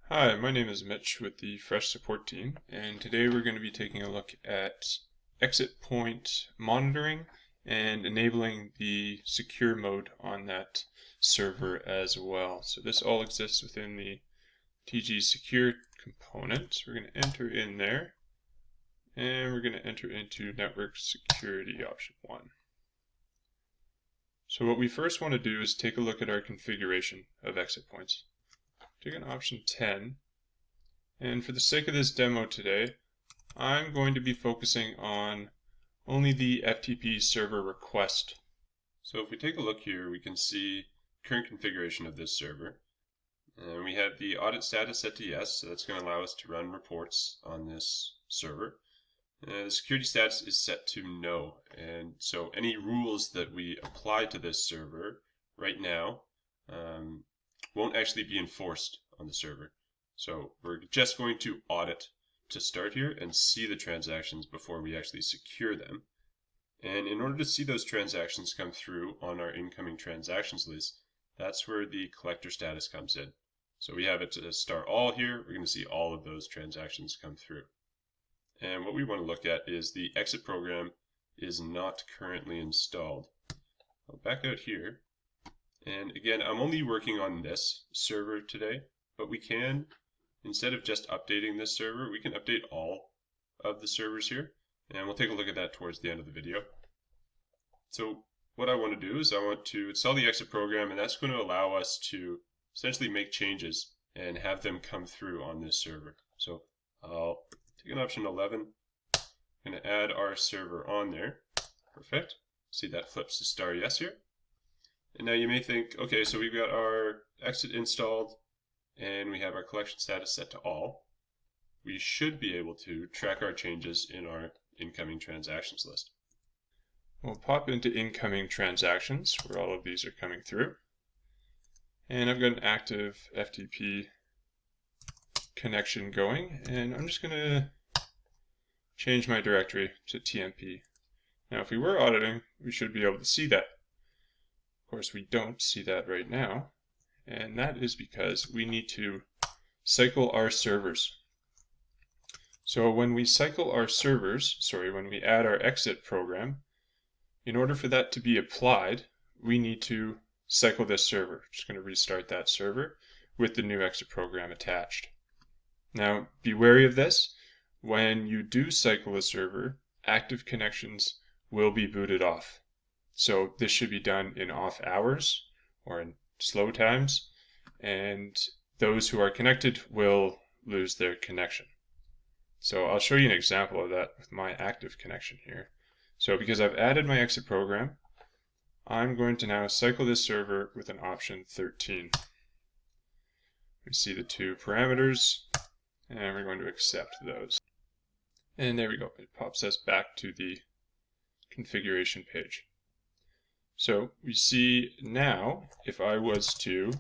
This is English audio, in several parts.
Hi, my name is Mitch with the Fresche support team, and today we're going to be taking a look at exit point monitoring and enabling the secure mode on that server as well. So this all exists within the TG secure component. We're going to enter in there, and we're going to enter into network security option 1. So what we first want to do is take a look at our configuration of exit points. Take an option 10, and for the sake of this demo today, I'm going to be focusing on only the FTP server request. So if we take a look here, we can see current configuration of this server. And we have the audit status set to yes, so that's going to allow us to run reports on this server. The security status is set to no, and so any rules that we apply to this server right now won't actually be enforced on the server. So we're just going to audit to start here and see the transactions before we actually secure them. And in order to see those transactions come through on our incoming transactions list, that's where the collector status comes in. So we have it to star all here. We're going to see all of those transactions come through. And what we want to look at is the exit program is not currently installed. I'll back out here. And again, I'm only working on this server today, but we can, instead of just updating this server, we can update all of the servers here. And we'll take a look at that towards the end of the video. So what I want to do is I want to install the exit program, and that's going to allow us to essentially make changes and have them come through on this server. So I'll take an option 11. I'm going to add our server on there. Perfect. See, that flips to star yes here. And now you may think, okay, so we've got our exit installed and we have our collection status set to all. We should be able to track our changes in our incoming transactions list. We'll pop into incoming transactions where all of these are coming through. And I've got an active FTP connection going, and I'm just going to change my directory to TMP. Now if we were auditing, we should be able to see that. Of course, we don't see that right now, and that is because we need to cycle our servers. So when we cycle our servers, when we add our exit program, in order for that to be applied, we need to cycle this server. Just going to restart that server with the new exit program attached. Now, be wary of this. When you do cycle a server, active connections will be booted off. So this should be done in off hours or in slow times, and those who are connected will lose their connection. So I'll show you an example of that with my active connection here. So because I've added my exit program, I'm going to now cycle this server with an option 13. We see the two parameters, and we're going to accept those. And there we go. It pops us back to the configuration page. So we see now, if I was to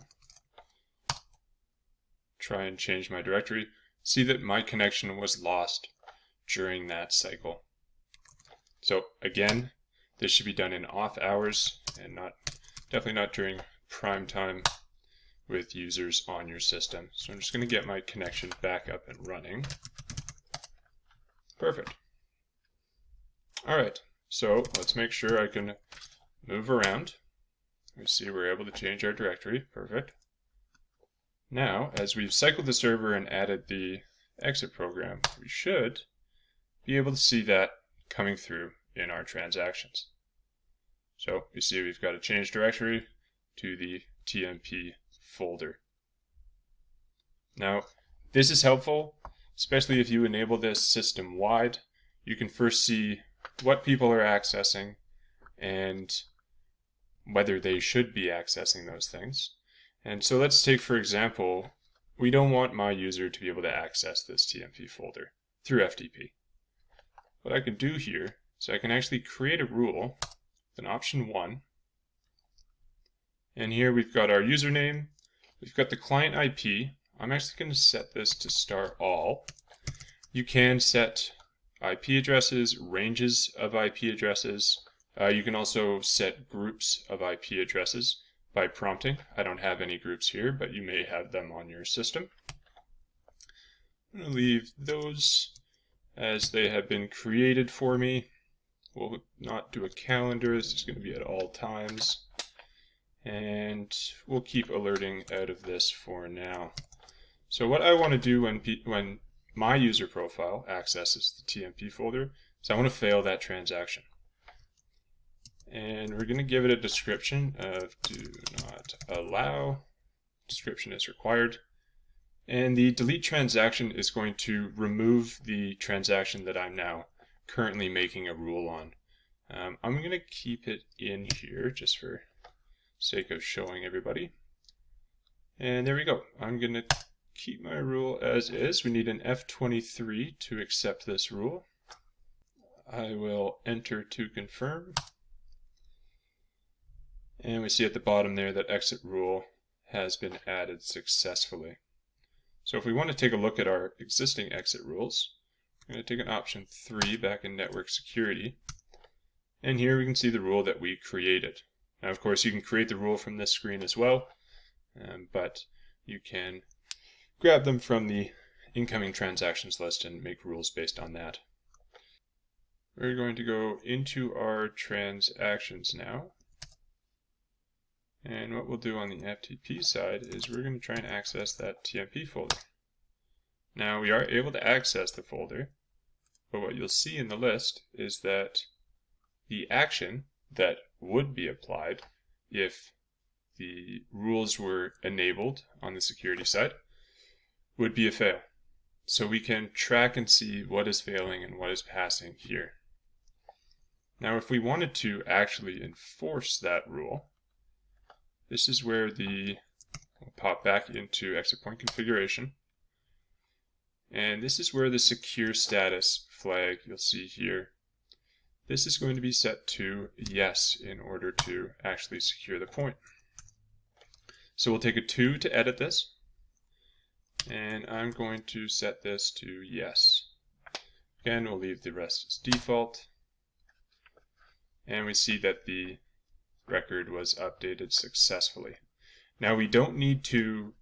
try and change my directory, see that my connection was lost during that cycle. So again, this should be done in off hours and definitely not during prime time with users on your system. So I'm just going to get my connection back up and running. Perfect. All right, so let's make sure I can move around. We see we're able to change our directory. Perfect. Now, as we've cycled the server and added the exit program, we should be able to see that coming through in our transactions. So you see we've got a change directory to the TMP folder. Now, this is helpful, especially if you enable this system-wide. You can first see what people are accessing and whether they should be accessing those things. And so let's take, for example, we don't want my user to be able to access this TMP folder through FTP. What I can do here is I can actually create a rule with an option 1. And here we've got our username, we've got the client IP. I'm actually going to set this to star all. You can set IP addresses, ranges of IP addresses. You can also set groups of IP addresses by prompting. I don't have any groups here, but you may have them on your system. I'm going to leave those as they have been created for me. We'll not do a calendar. This is going to be at all times. And we'll keep alerting out of this for now. So what I want to do when my user profile accesses the TMP folder is I want to fail that transaction. And we're going to give it a description of do not allow. Description is required. And the delete transaction is going to remove the transaction that I'm now currently making a rule on. I'm going to keep it in here just for sake of showing everybody. And there we go. I'm going to keep my rule as is. We need an F23 to accept this rule. I will enter to confirm. And we see at the bottom there that exit rule has been added successfully. So if we want to take a look at our existing exit rules, I'm going to take an option 3 back in network security. And here we can see the rule that we created. Now, of course, you can create the rule from this screen as well, but you can grab them from the incoming transactions list and make rules based on that. We're going to go into our transactions now. And what we'll do on the FTP side is we're going to try and access that TMP folder. Now we are able to access the folder, but what you'll see in the list is that the action that would be applied if the rules were enabled on the security side would be a fail. So we can track and see what is failing and what is passing here. Now if we wanted to actually enforce that rule, this is where we'll pop back into exit point configuration. And this is where the secure status flag you'll see here. This is going to be set to yes in order to actually secure the point. So we'll take a 2 to edit this. And I'm going to set this to yes. Again, we'll leave the rest as default. And we see that the record was updated successfully. Now we don't need to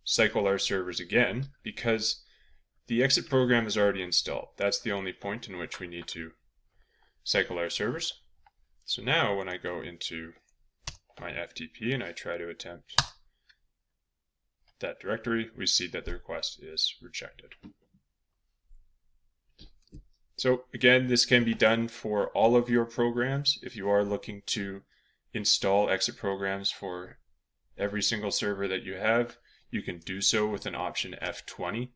cycle our servers again because the exit program is already installed. That's the only point in which we need to cycle our servers. So now when I go into my FTP and I try to attempt that directory, we see that the request is rejected. So again, this can be done for all of your programs. If you are looking to install exit programs for every single server that you have, you can do so with an option F20.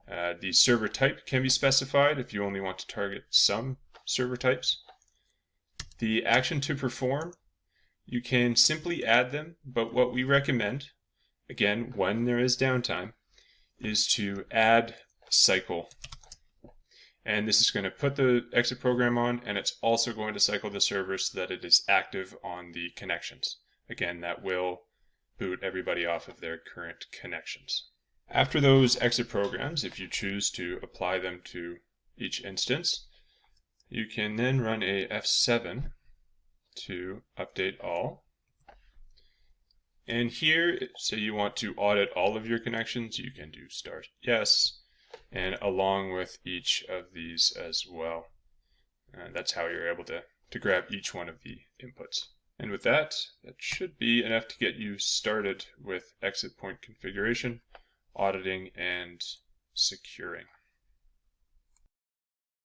The server type can be specified if you only want to target some server types. The action to perform, you can simply add them, but what we recommend, again, when there is downtime, is to add cycle. And this is going to put the exit program on, and it's also going to cycle the server so that it is active on the connections. Again, that will boot everybody off of their current connections. After those exit programs, if you choose to apply them to each instance, you can then run a F7 to update all. And here, say you want to audit all of your connections, you can do start yes, and along with each of these as well. That's how you're able to grab each one of the inputs. And with that, that should be enough to get you started with exit point configuration, auditing, and securing.